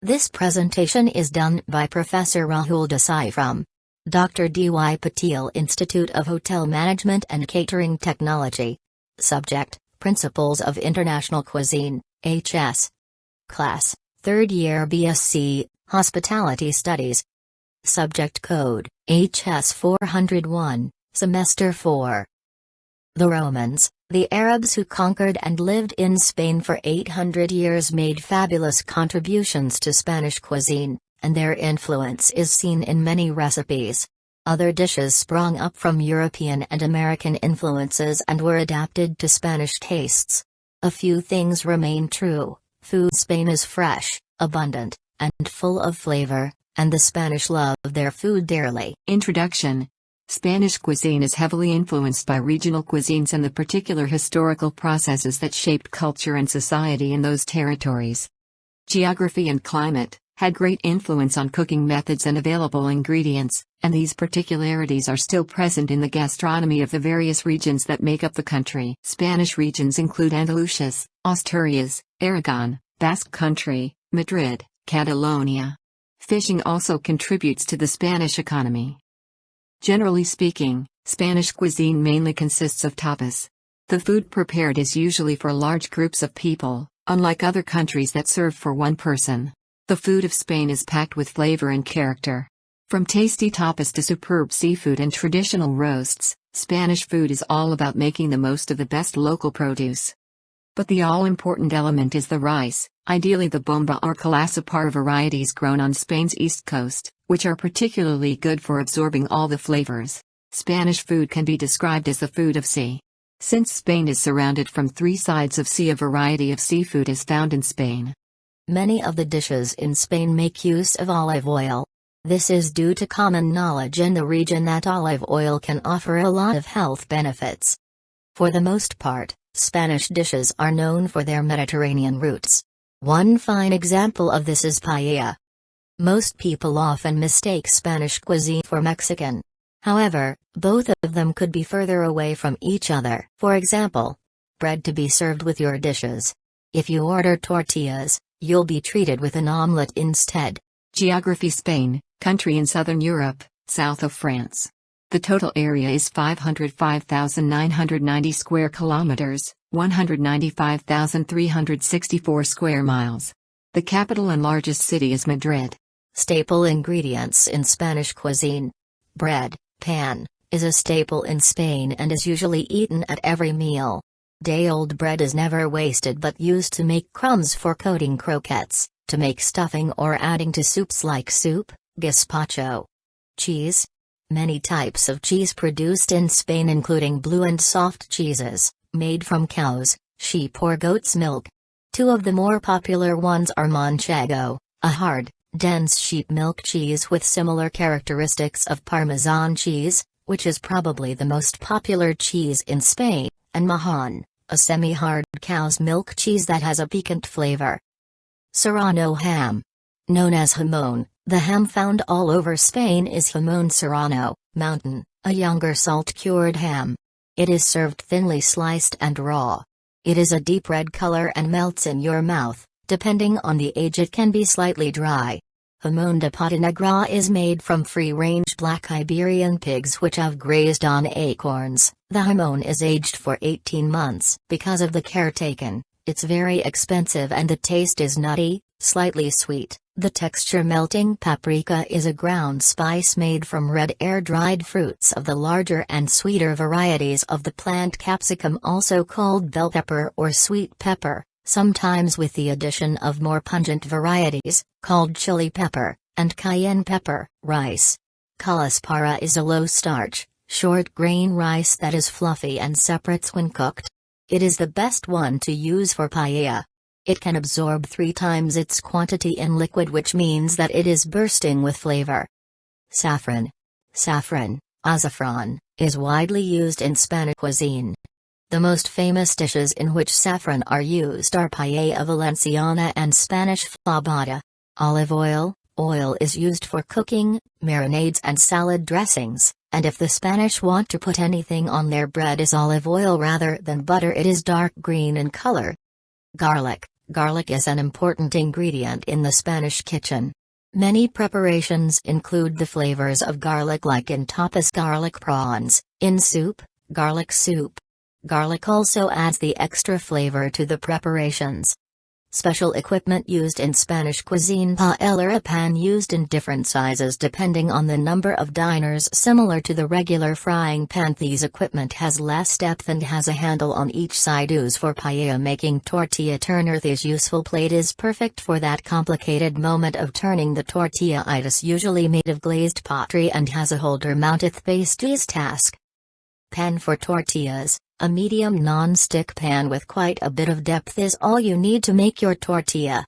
This presentation is done by Professor Rahul Desai from Dr. D.Y. Patil Institute of Hotel Management and Catering Technology. Subject: Principles of International Cuisine, HS. Class, 3rd year BSc, Hospitality Studies. Subject code, HS 401, Semester 4. The Romans, the Arabs who conquered and lived in Spain for 800 years, made fabulous contributions to Spanish cuisine, and their influence is seen in many recipes. Other dishes sprung up from European and American influences and were adapted to Spanish tastes. A few things remain true: food in Spain is fresh, abundant, and full of flavor, and the Spanish love their food dearly. Introduction. Spanish cuisine is heavily influenced by regional cuisines and the particular historical processes that shaped culture and society in those territories. Geography and climate had great influence on cooking methods and available ingredients, and these particularities are still present in the gastronomy of the various regions that make up the country. Spanish regions include Andalusia, Asturias, Aragon, Basque Country, Madrid, Catalonia. Fishing also contributes to the Spanish economy. Generally speaking, Spanish cuisine mainly consists of tapas. The food prepared is usually for large groups of people, unlike other countries that serve for one person. The food of Spain is packed with flavor and character. From tasty tapas to superb seafood and traditional roasts, Spanish food is all about making the most of the best local produce. But the all-important element is the rice, ideally the bomba or calasapar varieties grown on Spain's east coast, which are particularly good for absorbing all the flavors. Spanish food can be described as the food of sea. Since Spain is surrounded from 3 sides of sea, a variety of seafood is found in Spain. Many of the dishes in Spain make use of olive oil. This is due to common knowledge in the region that olive oil can offer a lot of health benefits. For the most part, Spanish dishes are known for their Mediterranean roots. One fine example of this is paella. Most people often mistake Spanish cuisine for Mexican. However, both of them could be further away from each other. For example, bread to be served with your dishes. If you order tortillas, you'll be treated with an omelette instead. Geography: Spain, country in southern Europe, south of France. The total area is 505,990 square kilometers, 195,364 square miles. The capital and largest city is Madrid. Staple ingredients in Spanish cuisine. Bread, pan, is a staple in Spain and is usually eaten at every meal. Day-old bread is never wasted but used to make crumbs for coating croquettes, to make stuffing or adding to soups like soup, gazpacho. Cheese. Many types of cheese produced in Spain, including blue and soft cheeses, made from cows, sheep or goat's milk. 2 of the more popular ones are Manchego, a hard, dense sheep milk cheese with similar characteristics of Parmesan cheese, which is probably the most popular cheese in Spain, and Mahon, a semi-hard cow's milk cheese that has a piquant flavor. Serrano ham. Known as jamón, the ham found all over Spain is jamón serrano, mountain, a younger salt-cured ham. It is served thinly sliced and raw. It is a deep red color and melts in your mouth. Depending on the age, it can be slightly dry. Jamón de pata negra is made from free-range black Iberian pigs which have grazed on acorns. The jamón is aged for 18 months. Because of the care taken, it's very expensive and the taste is nutty, slightly sweet. The texture melting. Paprika is a ground spice made from red air-dried fruits of the larger and sweeter varieties of the plant capsicum, also called bell pepper or sweet pepper, sometimes with the addition of more pungent varieties, called chili pepper, and cayenne pepper. Rice. Calasparra is a low-starch, short-grain rice that is fluffy and separates when cooked. It is the best one to use for paella. It can absorb 3 times its quantity in liquid, which means that it is bursting with flavor. Saffron. Saffron, azafrán, is widely used in Spanish cuisine. The most famous dishes in which saffron are used are paella valenciana and Spanish fabada. Olive oil. Oil is used for cooking, marinades and salad dressings, and if the Spanish want to put anything on their bread is olive oil rather than butter, it is dark green in color. Garlic. Garlic is an important ingredient in the Spanish kitchen. Many preparations include the flavors of garlic, like in tapas garlic prawns, in soup, garlic soup. Garlic also adds the extra flavor to the preparations. Special equipment used in Spanish cuisine: paella, a pan used in different sizes depending on the number of diners, similar to the regular frying pan. This equipment has less depth and has a handle on each side, used for paella making. Tortilla turner: this useful plate is perfect for that complicated moment of turning the tortilla. It is usually made of glazed pottery and has a holder mounted face to this task. Pan for tortillas: a medium non-stick pan with quite a bit of depth is all you need to make your tortilla.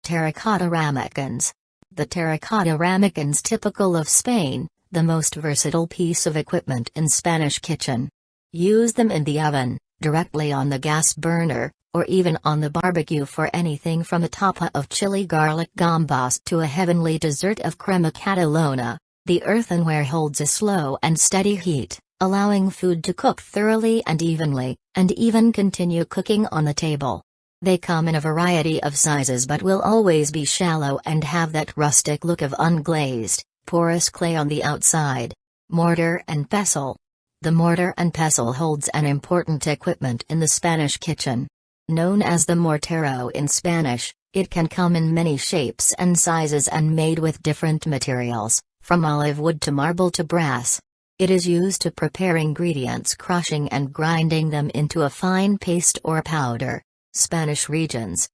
Terracotta ramekins. The terracotta ramekins, typical of Spain, the most versatile piece of equipment in Spanish kitchen. Use them in the oven, directly on the gas burner, or even on the barbecue for anything from a tapa of chili garlic gambas to a heavenly dessert of crema catalana. The earthenware holds a slow and steady heat, allowing food to cook thoroughly and evenly, and even continue cooking on the table. They come in a variety of sizes but will always be shallow and have that rustic look of unglazed, porous clay on the outside. Mortar and pestle. The mortar and pestle holds an important equipment in the Spanish kitchen. Known as the mortero in Spanish, it can come in many shapes and sizes and made with different materials, from olive wood to marble to brass. It is used to prepare ingredients, crushing and grinding them into a fine paste or powder. Spanish regions.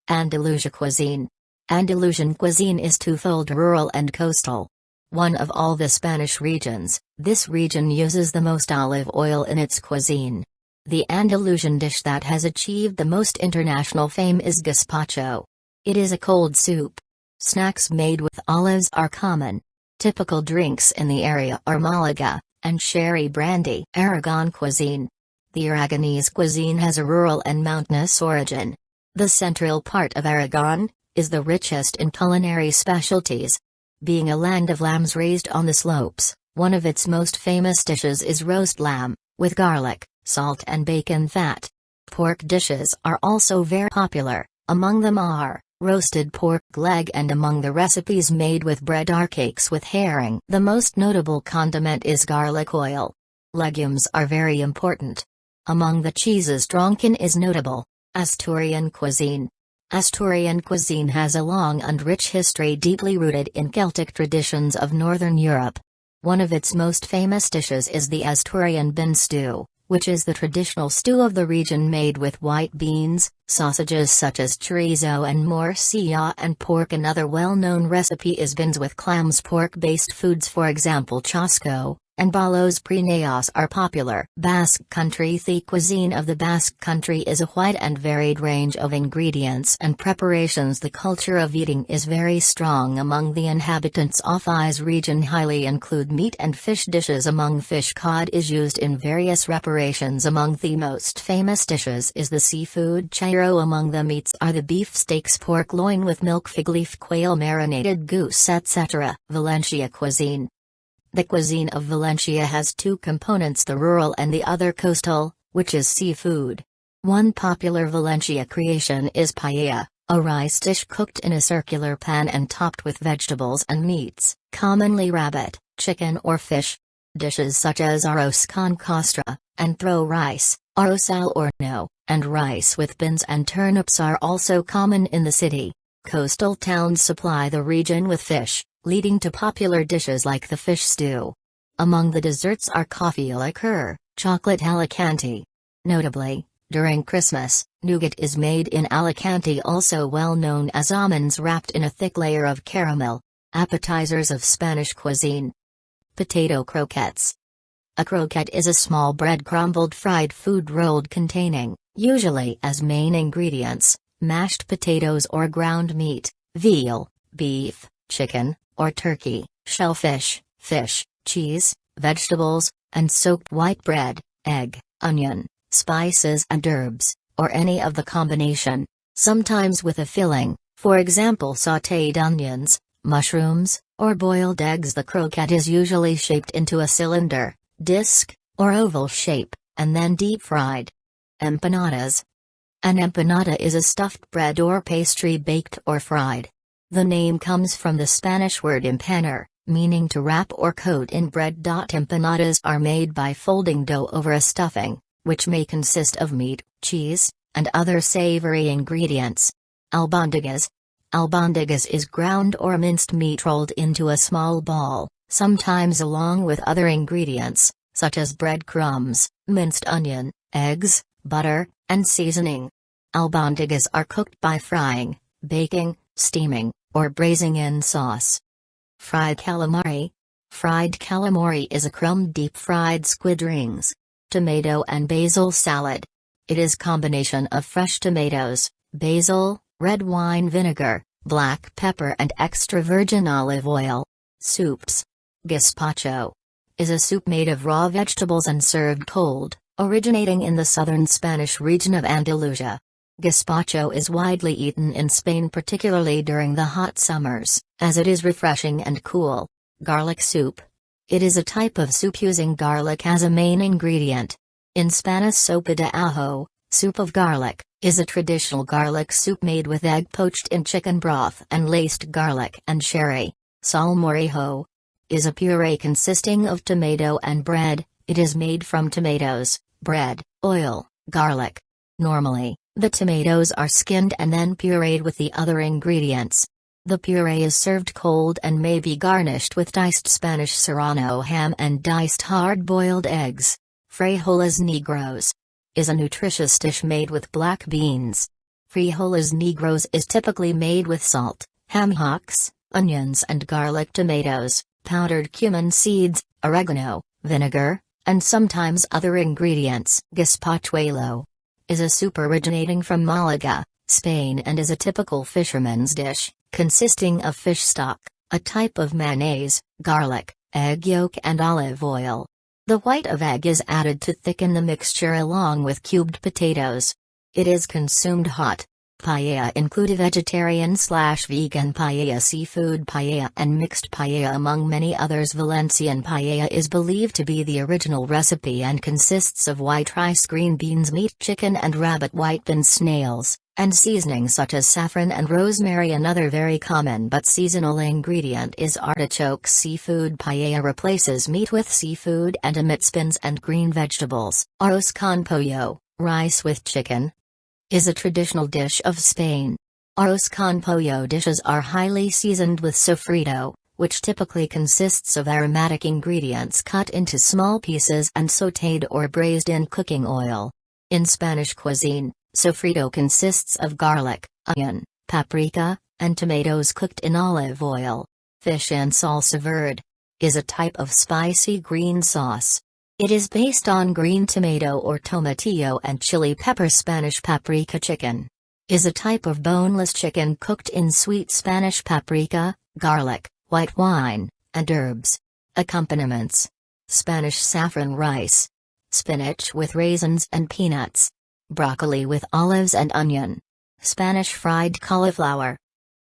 Andalusia cuisine. Andalusian cuisine is twofold: rural and coastal. One of all the Spanish regions, this region uses the most olive oil in its cuisine. The Andalusian dish that has achieved the most international fame is gazpacho. It is a cold soup. Snacks made with olives are common. Typical drinks in the area are Malaga and sherry brandy. Aragon cuisine. The Aragonese cuisine has a rural and mountainous origin. The central part of Aragon is the richest in culinary specialties. Being a land of lambs raised on the slopes, one of its most famous dishes is roast lamb, with garlic, salt and bacon fat. Pork dishes are also very popular, among them are roasted pork leg, and among the recipes made with bread are cakes with herring. The most notable condiment is garlic oil. Legumes are very important. Among the cheeses, Troncan is notable. Asturian cuisine. Asturian cuisine has a long and rich history, deeply rooted in Celtic traditions of northern Europe. One of its most famous dishes is the Asturian bean stew, which is the traditional stew of the region made with white beans, sausages such as chorizo and morcilla, and pork. Another well-known recipe is beans with clams. Pork-based foods, for example chasco and balos preneos, are popular. Basque Country. The cuisine of the Basque Country is a wide and varied range of ingredients and preparations. The culture of eating is very strong among the inhabitants of this region. Highly include meat and fish dishes. Among fish, cod is used in various preparations. Among the most famous dishes is the seafood churro. Among the meats are the beef steaks, pork loin with milk, fig leaf, quail, marinated goose, etc. Valencia cuisine. The cuisine of Valencia has two components: the rural and the other coastal, which is seafood. One popular Valencia creation is paella, a rice dish cooked in a circular pan and topped with vegetables and meats, commonly rabbit, chicken or fish. Dishes such as arroz con costra, and throw rice, arroz al horno, and rice with beans and turnips are also common in the city. Coastal towns supply the region with fish, leading to popular dishes like the fish stew. Among the desserts are coffee liqueur, chocolate Alicante. Notably, during Christmas, nougat is made in Alicante, also well known as almonds wrapped in a thick layer of caramel. Appetizers of Spanish cuisine. Potato croquettes. A croquette is a small bread crumbled fried food rolled containing, usually as main ingredients, mashed potatoes or ground meat, veal, beef, chicken, or turkey, shellfish, fish, cheese, vegetables, and soaked white bread, egg, onion, spices and herbs, or any of the combination, sometimes with a filling, for example sautéed onions, mushrooms, or boiled eggs. The croquette is usually shaped into a cylinder, disc, or oval shape, and then deep fried. Empanadas. An empanada is a stuffed bread or pastry baked or fried. The name comes from the Spanish word empanar, meaning to wrap or coat in bread. Empanadas are made by folding dough over a stuffing, which may consist of meat, cheese, and other savory ingredients. Albondigas. Albondigas is ground or minced meat rolled into a small ball, sometimes along with other ingredients, such as breadcrumbs, minced onion, eggs, butter, and seasoning. Albondigas are cooked by frying, baking, steaming, or braising in sauce. Fried calamari. Fried calamari is a crumb deep-fried squid rings. Tomato and basil salad. It is combination of fresh tomatoes, basil, red wine vinegar, black pepper and extra virgin olive oil. Soups. Gazpacho is a soup made of raw vegetables and served cold, originating in the southern Spanish region of Andalusia. Gazpacho is widely eaten in Spain, particularly during the hot summers, as it is refreshing and cool. Garlic soup. It is a type of soup using garlic as a main ingredient. In Spanish, sopa de ajo, soup of garlic, is a traditional garlic soup made with egg poached in chicken broth and laced garlic and sherry. Salmorejo is a puree consisting of tomato and bread. It is made from tomatoes, bread, oil, garlic. Normally, the tomatoes are skinned and then pureed with the other ingredients. The puree is served cold and may be garnished with diced Spanish serrano ham and diced hard-boiled eggs. Frijoles negros is a nutritious dish made with black beans. Frijoles negros is typically made with salt, ham hocks, onions and garlic, tomatoes, powdered cumin seeds, oregano, vinegar, and sometimes other ingredients. Gazpachuelo is a soup originating from Malaga, Spain, and is a typical fisherman's dish, consisting of fish stock, a type of mayonnaise, garlic, egg yolk and olive oil. The white of egg is added to thicken the mixture along with cubed potatoes. It is consumed hot. Paella include a vegetarian/vegan paella, seafood paella and mixed paella among many others. Valencian paella is believed to be the original recipe and consists of white rice, green beans, meat, chicken and rabbit, white beans, snails, and seasonings such as saffron and rosemary. Another very common but seasonal ingredient is artichoke. Seafood paella replaces meat with seafood and omits beans and green vegetables. Arroz con pollo, rice with chicken, is a traditional dish of Spain. Arroz con pollo dishes are highly seasoned with sofrito, which typically consists of aromatic ingredients cut into small pieces and sautéed or braised in cooking oil. In Spanish cuisine, sofrito consists of garlic, onion, paprika, and tomatoes cooked in olive oil. Fish en salsa verde is a type of spicy green sauce. It is based on green tomato or tomatillo and chili pepper. Spanish paprika chicken is a type of boneless chicken cooked in sweet Spanish paprika, garlic, white wine, and herbs. Accompaniments. Spanish saffron rice. Spinach with raisins and peanuts. Broccoli with olives and onion. Spanish fried cauliflower.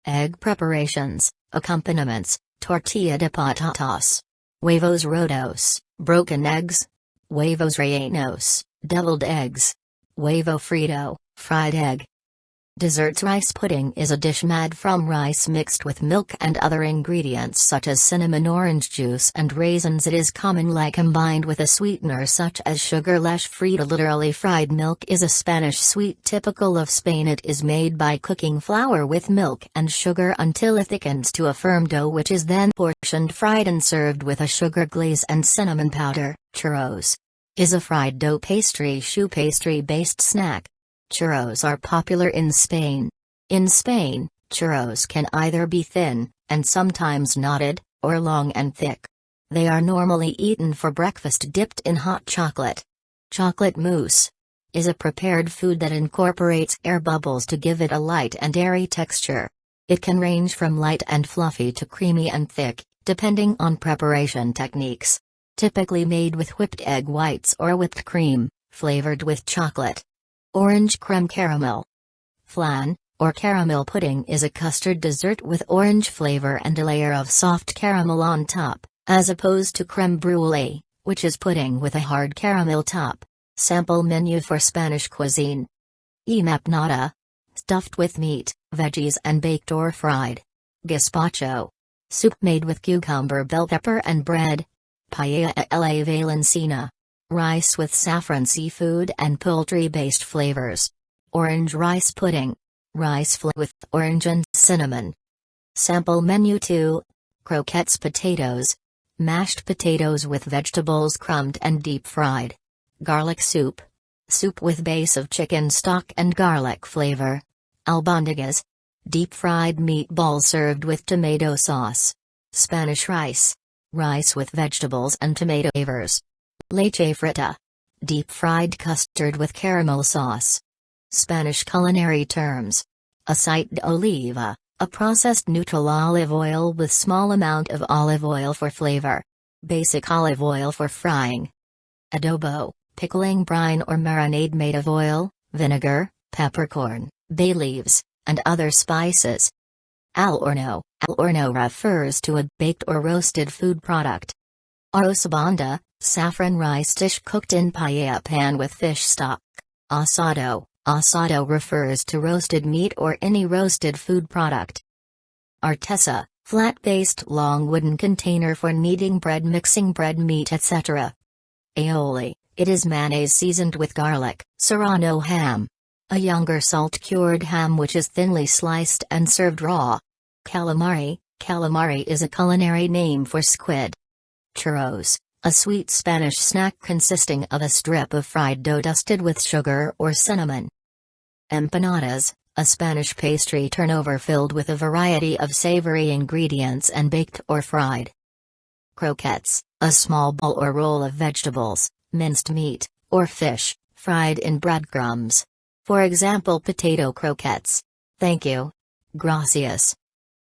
Egg preparations, accompaniments, tortilla de patatas. Huevos rotos, broken eggs. Huevos rellenos, deviled eggs. Huevo frito, fried egg. Desserts. Rice pudding is a dish made from rice mixed with milk and other ingredients such as cinnamon, orange juice and raisins. It is commonly combined with a sweetener such as sugar. Leche frita, literally fried milk, is a Spanish sweet typical of Spain. It is made by cooking flour with milk and sugar until it thickens to a firm dough, which is then portioned, fried and served with a sugar glaze and cinnamon powder. Churros is a fried dough pastry, choux pastry based snack. Churros are popular in Spain. In Spain, churros can either be thin, and sometimes knotted, or long and thick. They are normally eaten for breakfast dipped in hot chocolate. Chocolate mousse is a prepared food that incorporates air bubbles to give it a light and airy texture. It can range from light and fluffy to creamy and thick, depending on preparation techniques. Typically made with whipped egg whites or whipped cream, flavored with chocolate. Orange creme caramel. Flan, or caramel pudding, is a custard dessert with orange flavor and a layer of soft caramel on top, as opposed to creme brulee, which is pudding with a hard caramel top. Sample menu for Spanish cuisine. Empanada. Stuffed with meat, veggies and baked or fried. Gazpacho. Soup made with cucumber, bell pepper and bread. Paella a la Valenciana. Rice with saffron, seafood and poultry-based flavors. Orange rice pudding. Rice with orange and cinnamon. Sample menu 2. Croquettes, potatoes. Mashed potatoes with vegetables crumbed and deep fried. Garlic soup. Soup with base of chicken stock and garlic flavor. Albondigas. Deep fried meatballs served with tomato sauce. Spanish rice. Rice with vegetables and tomato flavors. Leche frita. Deep fried custard with caramel sauce. Spanish culinary terms. Aceite de oliva, a processed neutral olive oil with small amount of olive oil for flavor. Basic olive oil for frying. Adobo, pickling brine or marinade made of oil, vinegar, peppercorn, bay leaves, and other spices. Al horno. Al horno refers to a baked or roasted food product. Arroz banda, saffron rice dish cooked in paella pan with fish stock. Asado. Asado refers to roasted meat or any roasted food product. Artesa, flat-based long wooden container for kneading bread, mixing bread, meat, etc. Aioli, it is mayonnaise seasoned with garlic. Serrano ham. A younger salt-cured ham which is thinly sliced and served raw. Calamari. Calamari is a culinary name for squid. Churros, a sweet Spanish snack consisting of a strip of fried dough dusted with sugar or cinnamon. Empanadas, a Spanish pastry turnover filled with a variety of savory ingredients and baked or fried. Croquettes, a small ball or roll of vegetables, minced meat, or fish, fried in breadcrumbs. For example, potato croquettes. Thank you. Gracias.